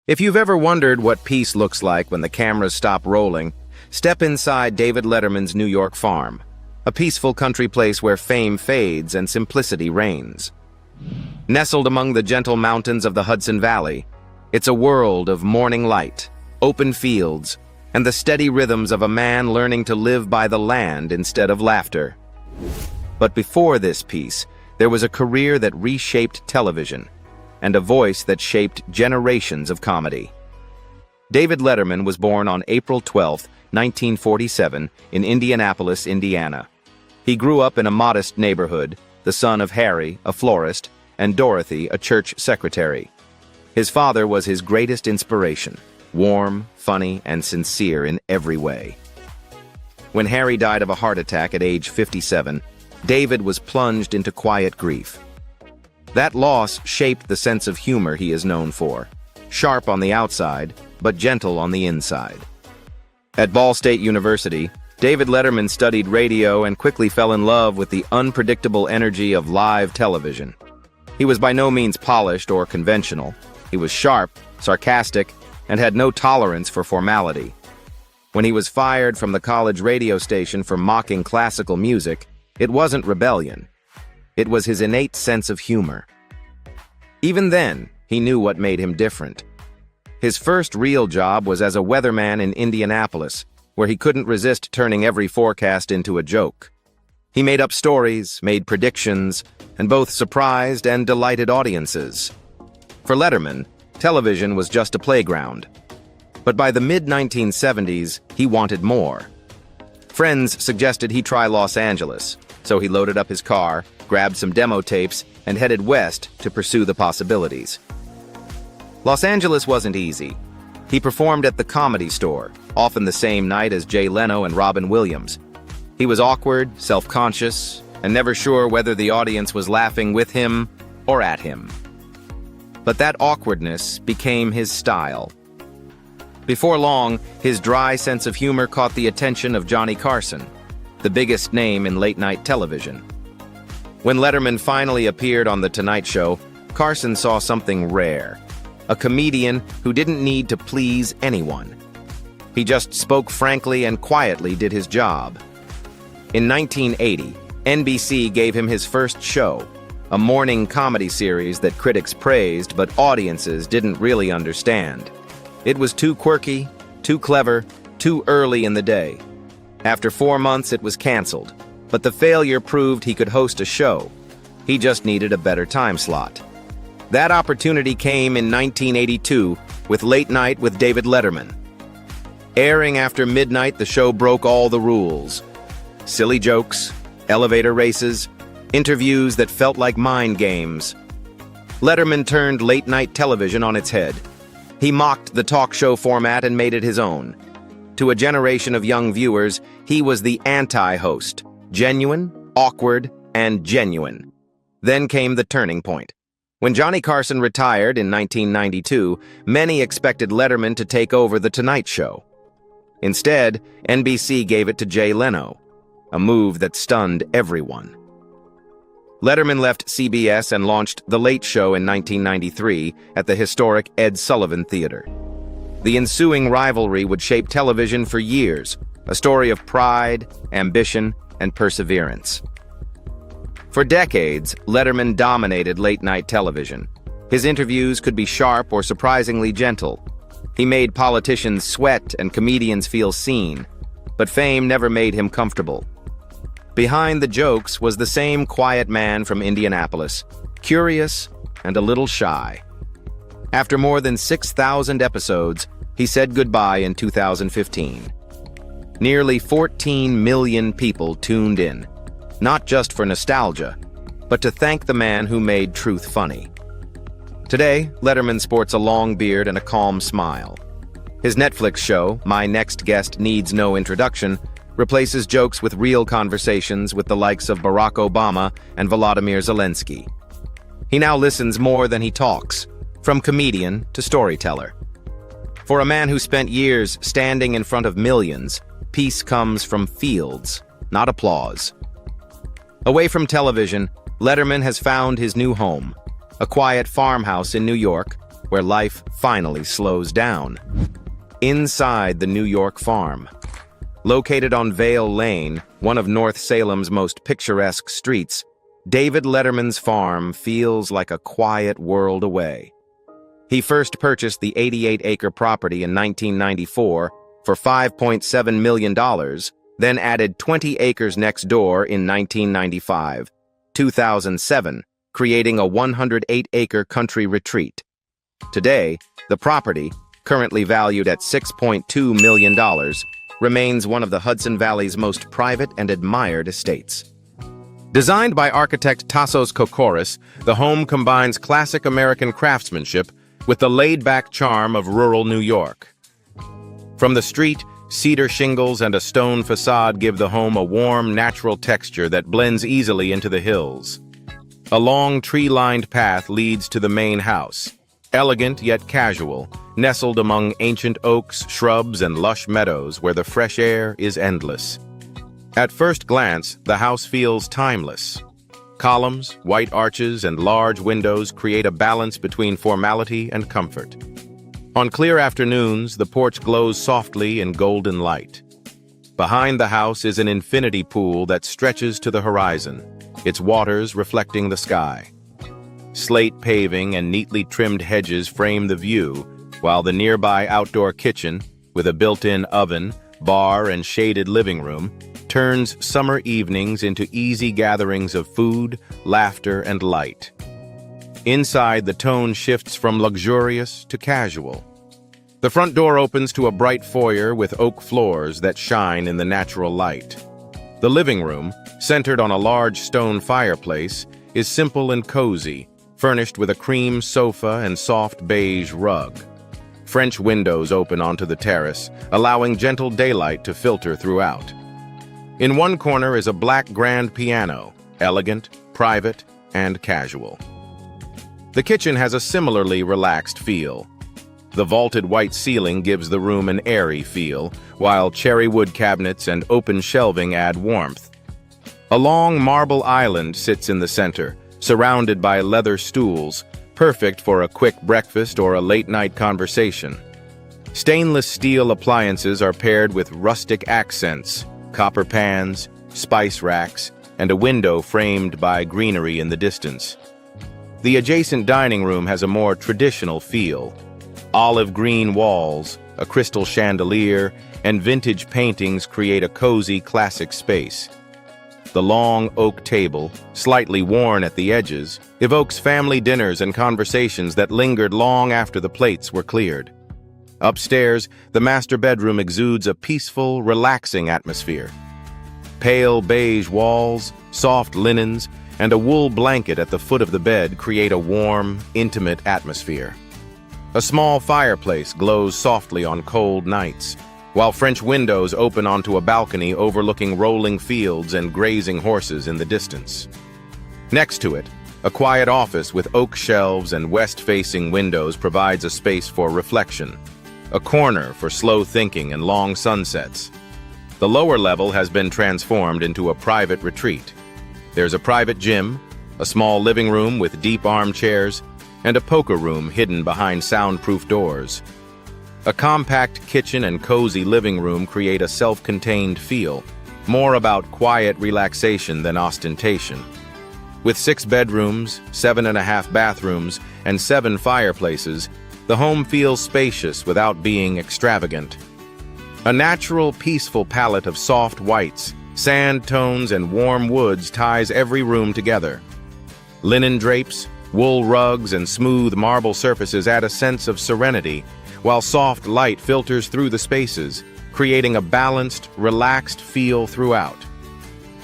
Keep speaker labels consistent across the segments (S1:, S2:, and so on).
S1: If you've ever wondered what peace looks like when the cameras stop rolling, step inside David Letterman's New York farm, a peaceful country place where fame fades and simplicity reigns. Nestled among the gentle mountains of the Hudson Valley, it's a world of morning light, open fields, and the steady rhythms of a man learning to live by the land instead of laughter. But before this peace, there was a career that reshaped television, and a voice that shaped generations of comedy. David Letterman was born on April 12, 1947, in Indianapolis, Indiana. He grew up in a modest neighborhood, the son of Harry, a florist, and Dorothy, a church secretary. His father was his greatest inspiration, warm, funny, and sincere in every way. When Harry died of a heart attack at age 57, David was plunged into quiet grief. That loss shaped the sense of humor he is known for, sharp on the outside, but gentle on the inside. At Ball State University, David Letterman studied radio and quickly fell in love with the unpredictable energy of live television. He was by no means polished or conventional. He was sharp, sarcastic, and had no tolerance for formality. When he was fired from the college radio station for mocking classical music, it wasn't rebellion. It was his innate sense of humor. Even then, he knew what made him different. His first real job was as a weatherman in Indianapolis, where he couldn't resist turning every forecast into a joke. He made up stories, made predictions, and both surprised and delighted audiences. For Letterman, television was just a playground. But by the mid-1970s, he wanted more. Friends suggested he try Los Angeles, so he loaded up his car, grabbed some demo tapes, and headed west to pursue the possibilities. Los Angeles wasn't easy. He performed at the Comedy Store, often the same night as Jay Leno and Robin Williams. He was awkward, self-conscious, and never sure whether the audience was laughing with him or at him. But that awkwardness became his style. Before long, his dry sense of humor caught the attention of Johnny Carson, the biggest name in late-night television. When Letterman finally appeared on The Tonight Show, Carson saw something rare, a comedian who didn't need to please anyone. He just spoke frankly and quietly did his job. In 1980, NBC gave him his first show, a morning comedy series that critics praised but audiences didn't really understand. It was too quirky, too clever, too early in the day. After 4 months, it was canceled, but the failure proved he could host a show. He just needed a better time slot. That opportunity came in 1982 with Late Night with David Letterman. Airing after midnight, the show broke all the rules. Silly jokes, elevator races, interviews that felt like mind games. Letterman turned late-night television on its head. He mocked the talk show format and made it his own. To a generation of young viewers, he was the anti-host, genuine, awkward, and genuine. Then came the turning point. When Johnny Carson retired in 1992, many expected Letterman to take over The Tonight Show. Instead, NBC gave it to Jay Leno, a move that stunned everyone. Letterman left CBS and launched The Late Show in 1993 at the historic Ed Sullivan Theater. The ensuing rivalry would shape television for years, a story of pride, ambition, and perseverance. For decades, Letterman dominated late-night television. His interviews could be sharp or surprisingly gentle. He made politicians sweat and comedians feel seen, but fame never made him comfortable. Behind the jokes was the same quiet man from Indianapolis, curious and a little shy. After more than 6,000 episodes, he said goodbye in 2015. Nearly 14 million people tuned in, not just for nostalgia, but to thank the man who made truth funny. Today, Letterman sports a long beard and a calm smile. His Netflix show, My Next Guest Needs No Introduction, replaces jokes with real conversations with the likes of Barack Obama and Volodymyr Zelensky. He now listens more than he talks, from comedian to storyteller. For a man who spent years standing in front of millions, peace comes from fields, not applause. Away from television, Letterman has found his new home, a quiet farmhouse in New York, where life finally slows down. Inside the New York farm. Located on Vale Lane, one of North Salem's most picturesque streets, David Letterman's farm feels like a quiet world away. He first purchased the 88-acre property in 1994 for $5.7 million, then added 20 acres next door in 1995, 2007, creating a 108-acre country retreat. Today, the property, currently valued at $6.2 million, remains one of the Hudson Valley's most private and admired estates. Designed by architect Tassos Kokoris, the home combines classic American craftsmanship with the laid-back charm of rural New York. From the street, cedar shingles and a stone facade give the home a warm, natural texture that blends easily into the hills. A long, tree-lined path leads to the main house, elegant yet casual, nestled among ancient oaks, shrubs, and lush meadows where the fresh air is endless. At first glance, the house feels timeless. Columns, white arches, and large windows create a balance between formality and comfort. On clear afternoons, the porch glows softly in golden light. Behind the house is an infinity pool that stretches to the horizon, its waters reflecting the sky. Slate paving and neatly trimmed hedges frame the view, while the nearby outdoor kitchen, with a built-in oven, bar, and shaded living room, turns summer evenings into easy gatherings of food, laughter, and light. Inside, the tone shifts from luxurious to casual. The front door opens to a bright foyer with oak floors that shine in the natural light. The living room, centered on a large stone fireplace, is simple and cozy, furnished with a cream sofa and soft beige rug. French windows open onto the terrace, allowing gentle daylight to filter throughout. In one corner is a black grand piano, elegant, private, and casual. The kitchen has a similarly relaxed feel. The vaulted white ceiling gives the room an airy feel, while cherry wood cabinets and open shelving add warmth. A long marble island sits in the center, surrounded by leather stools, perfect for a quick breakfast or a late-night conversation. Stainless steel appliances are paired with rustic accents, copper pans, spice racks, and a window framed by greenery in the distance. The adjacent dining room has a more traditional feel. Olive green walls, a crystal chandelier, and vintage paintings create a cozy, classic space. The long oak table, slightly worn at the edges, evokes family dinners and conversations that lingered long after the plates were cleared. Upstairs, the master bedroom exudes a peaceful, relaxing atmosphere. Pale beige walls, soft linens, and a wool blanket at the foot of the bed create a warm, intimate atmosphere. A small fireplace glows softly on cold nights, while French windows open onto a balcony overlooking rolling fields and grazing horses in the distance. Next to it, a quiet office with oak shelves and west-facing windows provides a space for reflection, a corner for slow thinking and long sunsets. The lower level has been transformed into a private retreat. There's a private gym, a small living room with deep armchairs, and a poker room hidden behind soundproof doors. A compact kitchen and cozy living room create a self-contained feel, more about quiet relaxation than ostentation. With 6 bedrooms, 7.5 bathrooms, and 7 fireplaces, the home feels spacious without being extravagant. A natural, peaceful palette of soft whites, sand tones, and warm woods ties every room together. Linen drapes, wool rugs, and smooth marble surfaces add a sense of serenity, while soft light filters through the spaces, creating a balanced, relaxed feel throughout.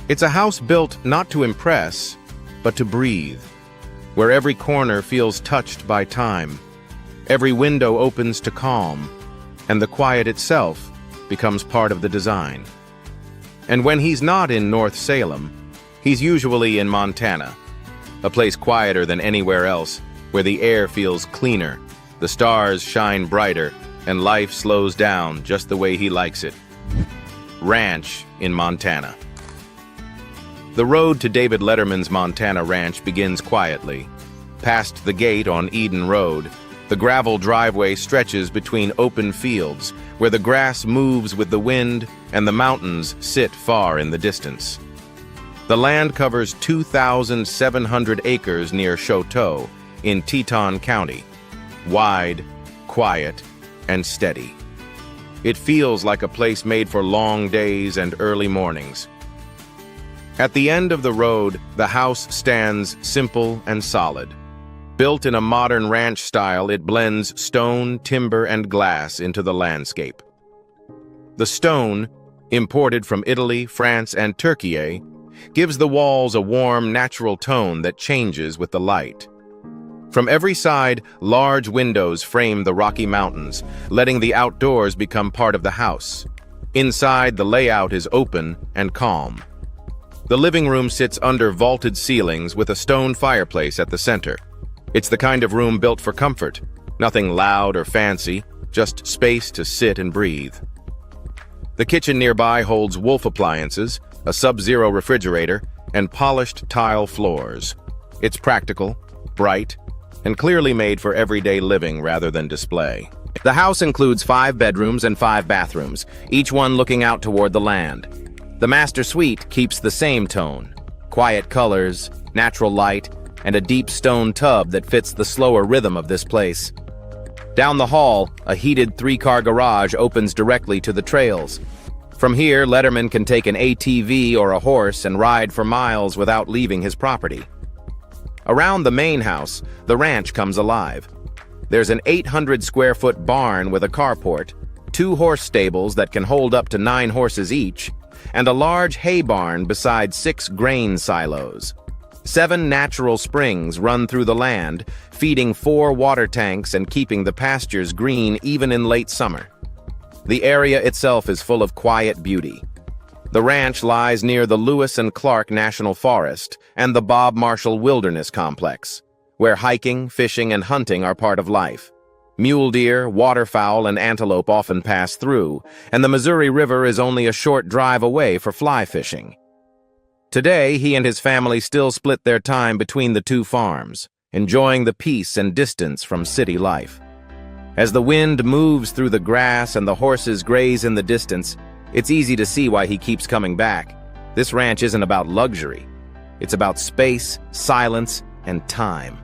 S1: It's a house built not to impress, but to breathe, where every corner feels touched by time, every window opens to calm, and the quiet itself becomes part of the design. And when he's not in North Salem, he's usually in Montana, a place quieter than anywhere else, where the air feels cleaner, the stars shine brighter, and life slows down just the way he likes it. Ranch in Montana. The road to David Letterman's Montana ranch begins quietly. Past the gate on Eden Road, The gravel driveway stretches between open fields, where the grass moves with the wind and the mountains sit far in the distance. The land covers 2,700 acres near Choteau in Teton County. Wide, quiet, and steady. It feels like a place made for long days and early mornings. At the end of the road, the house stands simple and solid. Built in a modern ranch style, it blends stone, timber, and glass into the landscape. The stone, imported from Italy, France, and Turkey, gives the walls a warm, natural tone that changes with the light. From every side, large windows frame the Rocky Mountains, letting the outdoors become part of the house. Inside, the layout is open and calm. The living room sits under vaulted ceilings with a stone fireplace at the center. It's the kind of room built for comfort. Nothing loud or fancy, just space to sit and breathe. The kitchen nearby holds Wolf appliances, a Sub-Zero refrigerator, and polished tile floors. It's practical, bright, and clearly made for everyday living rather than display. The house includes 5 bedrooms and 5 bathrooms, each one looking out toward the land. The master suite keeps the same tone: quiet colors, natural light, and a deep stone tub that fits the slower rhythm of this place. Down the hall, a heated 3-car garage opens directly to the trails. From here, Letterman can take an ATV or a horse and ride for miles without leaving his property. Around the main house, the ranch comes alive. There's an 800-square-foot barn with a carport, 2 horse stables that can hold up to 9 horses each, and a large hay barn beside 6 grain silos. 7 natural springs run through the land, feeding 4 water tanks and keeping the pastures green even in late summer. The area itself is full of quiet beauty. The ranch lies near the Lewis and Clark National Forest and the Bob Marshall Wilderness Complex, where hiking, fishing, and hunting are part of life. Mule deer, waterfowl, and antelope often pass through, and the Missouri River is only a short drive away for fly fishing. Today, he and his family still split their time between the 2 farms, enjoying the peace and distance from city life. As the wind moves through the grass and the horses graze in the distance, it's easy to see why he keeps coming back. This ranch isn't about luxury. It's about space, silence, and time.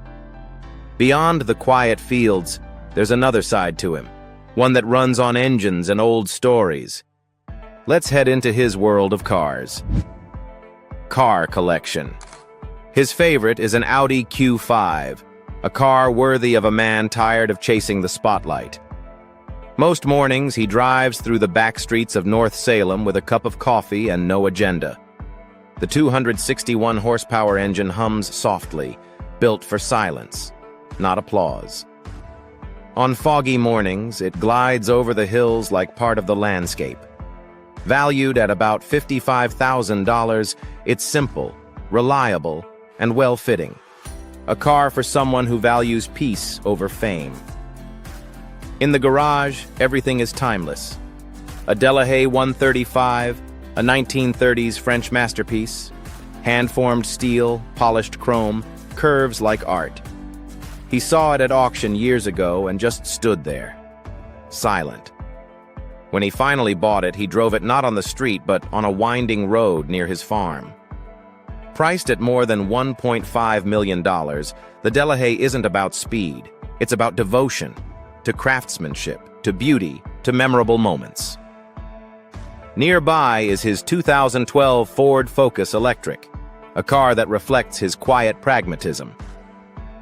S1: Beyond the quiet fields, there's another side to him, one that runs on engines and old stories. Let's head into his world of cars. Car collection. His favorite is an Audi Q5, a car worthy of a man tired of chasing the spotlight. Most mornings, he drives through the back streets of North Salem with a cup of coffee and no agenda. The 261 horsepower engine hums softly, built for silence, not applause. On foggy mornings, it glides over the hills like part of the landscape. Valued at about $55,000, it's simple, reliable, and well-fitting. A car for someone who values peace over fame. In the garage, everything is timeless. A Delahaye 135, a 1930s French masterpiece, hand-formed steel, polished chrome, curves like art. He saw it at auction years ago and just stood there, silent. When he finally bought it, he drove it not on the street but on a winding road near his farm. Priced at more than $1.5 million, the Delahaye isn't about speed. It's about devotion, to craftsmanship, to beauty, to memorable moments. Nearby is his 2012 Ford Focus Electric, a car that reflects his quiet pragmatism.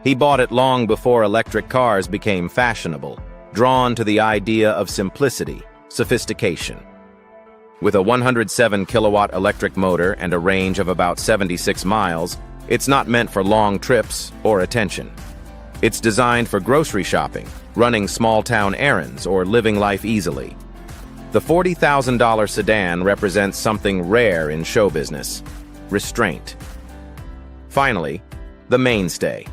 S1: He bought it long before electric cars became fashionable, drawn to the idea of simplicity, sophistication. With a 107-kilowatt electric motor and a range of about 76 miles, it's not meant for long trips or attention. It's designed for grocery shopping, running small-town errands, or living life easily. The $40,000 sedan represents something rare in show business: restraint. Finally, the mainstay,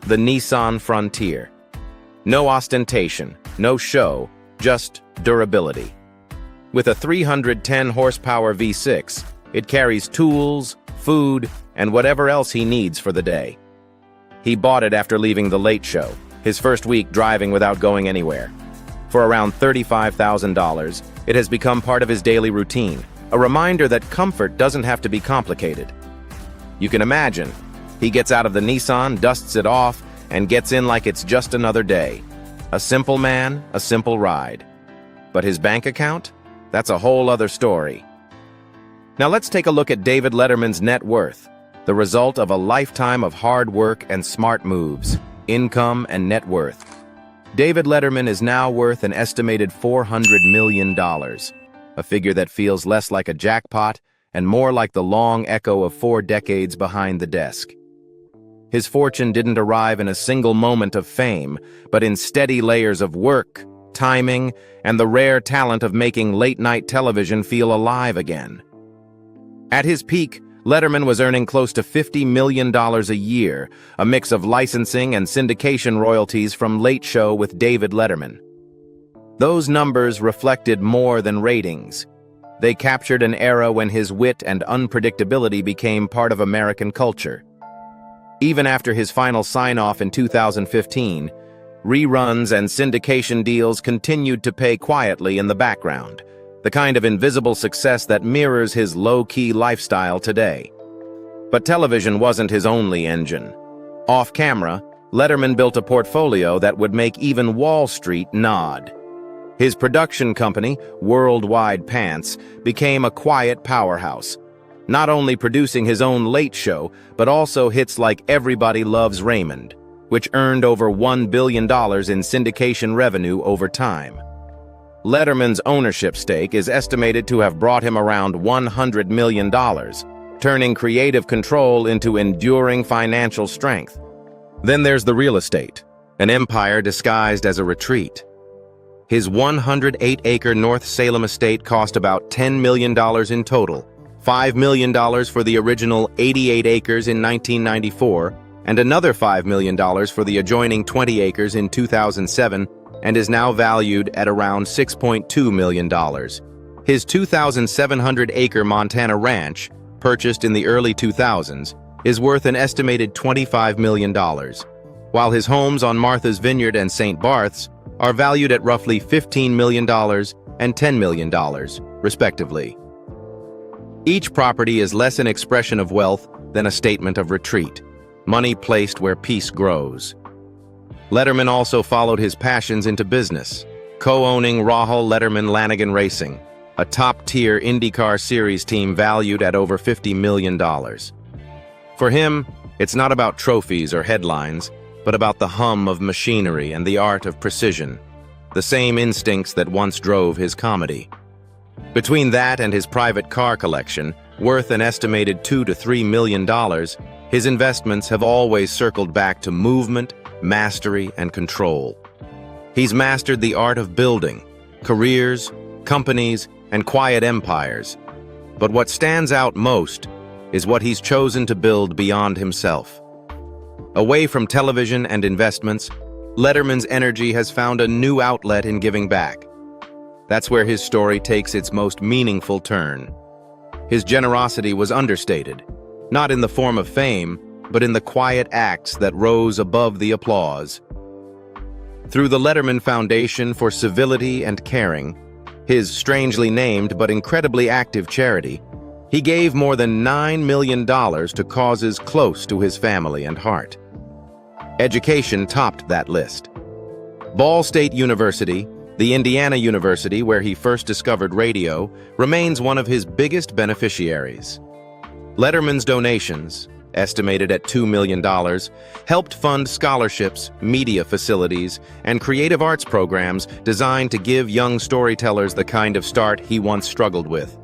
S1: the Nissan Frontier. No ostentation, no show, just durability. With a 310 horsepower V6, it carries tools, food, and whatever else he needs for the day. He bought it after leaving The Late Show, his first week driving without going anywhere. For around $35,000, it has become part of his daily routine, a reminder that comfort doesn't have to be complicated. You can imagine, he gets out of the Nissan, dusts it off, and gets in like it's just another day. A simple man, a simple ride. But his bank account? That's a whole other story. Now let's take a look at David Letterman's net worth, the result of a lifetime of hard work and smart moves, income and net worth. David Letterman is now worth an estimated $400 million, a figure that feels less like a jackpot and more like the long echo of 4 decades behind the desk. His fortune didn't arrive in a single moment of fame, but in steady layers of work, timing, and the rare talent of making late-night television feel alive again. At his peak, Letterman was earning close to $50 million a year, a mix of licensing and syndication royalties from Late Show with David Letterman. Those numbers reflected more than ratings. They captured an era when his wit and unpredictability became part of American culture. Even after his final sign-off in 2015, reruns and syndication deals continued to pay quietly in the background, the kind of invisible success that mirrors his low-key lifestyle today. But television wasn't his only engine. Off-camera, Letterman built a portfolio that would make even Wall Street nod. His production company, Worldwide Pants, became a quiet powerhouse, not only producing his own Late Show, but also hits like Everybody Loves Raymond, which earned over $1 billion in syndication revenue over time. Letterman's ownership stake is estimated to have brought him around $100 million, turning creative control into enduring financial strength. Then there's the real estate, an empire disguised as a retreat. His 108-acre North Salem estate cost about $10 million in total, $5 million for the original 88 acres in 1994, and another $5 million for the adjoining 20 acres in 2007, and is now valued at around $6.2 million. His 2,700-acre Montana ranch, purchased in the early 2000s, is worth an estimated $25 million, while his homes on Martha's Vineyard and St. Barth's are valued at roughly $15 million and $10 million, respectively. Each property is less an expression of wealth than a statement of retreat, money placed where peace grows. Letterman also followed his passions into business, co-owning Rahul Letterman Lanigan Racing, a top-tier IndyCar Series team valued at over $50 million. For him, it's not about trophies or headlines, but about the hum of machinery and the art of precision, the same instincts that once drove his comedy. Between that and his private car collection, worth an estimated $2 to $3 million, his investments have always circled back to movement, mastery, and control. He's mastered the art of building, careers, companies, and quiet empires. But what stands out most is what he's chosen to build beyond himself. Away from television and investments, Letterman's energy has found a new outlet in giving back. That's where his story takes its most meaningful turn. His generosity was understated, not in the form of fame, but in the quiet acts that rose above the applause. Through the Letterman Foundation for Civility and Caring, his strangely named but incredibly active charity, he gave more than $9 million to causes close to his family and heart. Education topped that list. Ball State University, the Indiana University where he first discovered radio, remains one of his biggest beneficiaries. Letterman's donations, estimated at $2 million, helped fund scholarships, media facilities, and creative arts programs designed to give young storytellers the kind of start he once struggled with.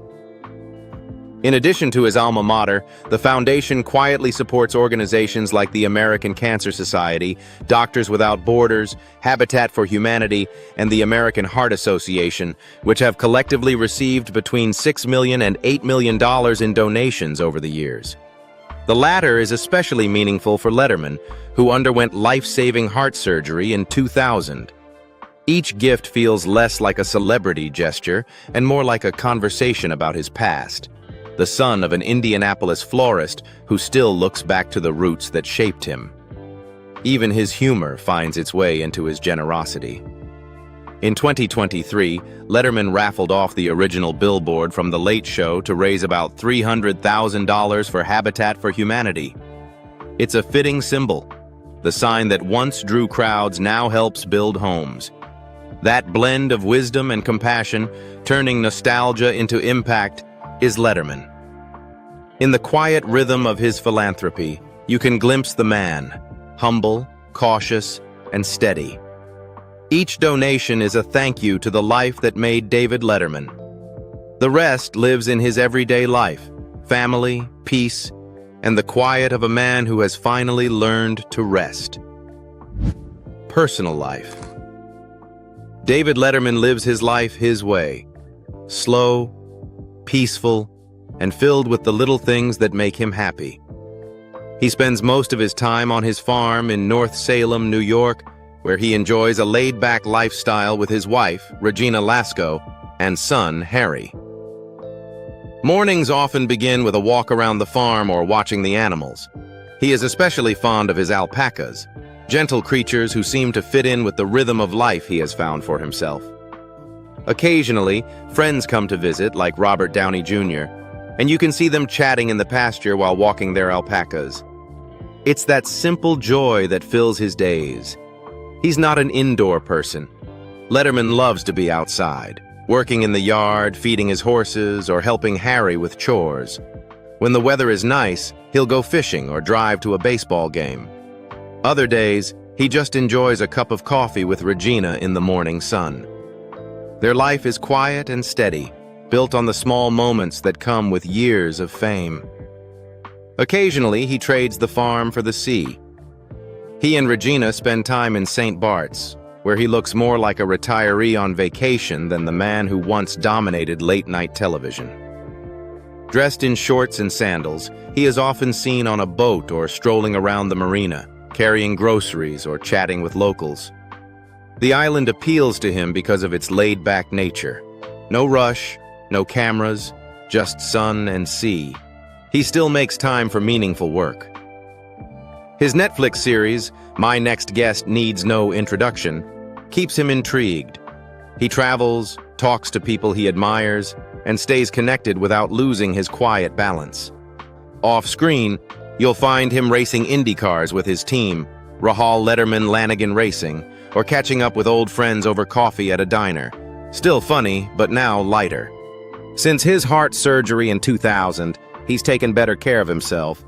S1: In addition to his alma mater, the foundation quietly supports organizations like the American Cancer Society, Doctors Without Borders, Habitat for Humanity, and the American Heart Association, which have collectively received between $6 million and $8 million in donations over the years. The latter is especially meaningful for Letterman, who underwent life-saving heart surgery in 2000. Each gift feels less like a celebrity gesture and more like a conversation about his past. The son of an Indianapolis florist who still looks back to the roots that shaped him. Even his humor finds its way into his generosity. In 2023, Letterman raffled off the original billboard from The Late Show to raise about $300,000 for Habitat for Humanity. It's a fitting symbol. The sign that once drew crowds now helps build homes. That blend of wisdom and compassion, turning nostalgia into impact, is Letterman. In the quiet rhythm of his philanthropy, you can glimpse the man, humble, cautious, and steady. Each donation is a thank you to the life that made David Letterman. The rest lives in his everyday life, family, peace, and the quiet of a man who has finally learned to rest. Personal life. David Letterman lives his life his way, slow, peaceful, and filled with the little things that make him happy. He spends most of his time on his farm in North Salem, New York, where he enjoys a laid-back lifestyle with his wife, Regina Lasco, and son, Harry. Mornings often begin with a walk around the farm or watching the animals. He is especially fond of his alpacas, gentle creatures who seem to fit in with the rhythm of life he has found for himself. Occasionally, friends come to visit, like Robert Downey Jr., and you can see them chatting in the pasture while walking their alpacas. It's that simple joy that fills his days. He's not an indoor person. Letterman loves to be outside, working in the yard, feeding his horses, or helping Harry with chores. When the weather is nice, he'll go fishing or drive to a baseball game. Other days, he just enjoys a cup of coffee with Regina in the morning sun. Their life is quiet and steady, built on the small moments that come with years of fame. Occasionally, he trades the farm for the sea. He and Regina spend time in St. Bart's, where he looks more like a retiree on vacation than the man who once dominated late-night television. Dressed in shorts and sandals, he is often seen on a boat or strolling around the marina, carrying groceries or chatting with locals. The island appeals to him because of its laid-back nature. No rush, no cameras, just sun and sea. He still makes time for meaningful work. His Netflix series, My Next Guest Needs No Introduction, keeps him intrigued. He travels, talks to people he admires, and stays connected without losing his quiet balance. Off-screen, you'll find him racing Indy cars with his team, Rahal Letterman Lanigan Racing, or catching up with old friends over coffee at a diner. Still funny, but now lighter. Since his heart surgery in 2000, he's taken better care of himself.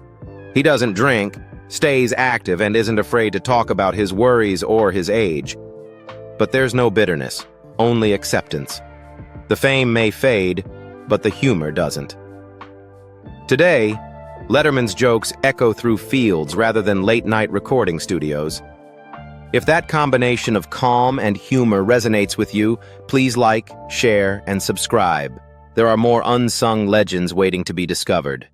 S1: He doesn't drink, stays active, and isn't afraid to talk about his worries or his age. But there's no bitterness, only acceptance. The fame may fade, but the humor doesn't. Today, Letterman's jokes echo through fields rather than late-night recording studios. If that combination of calm and humor resonates with you, please like, share, and subscribe. There are more unsung legends waiting to be discovered.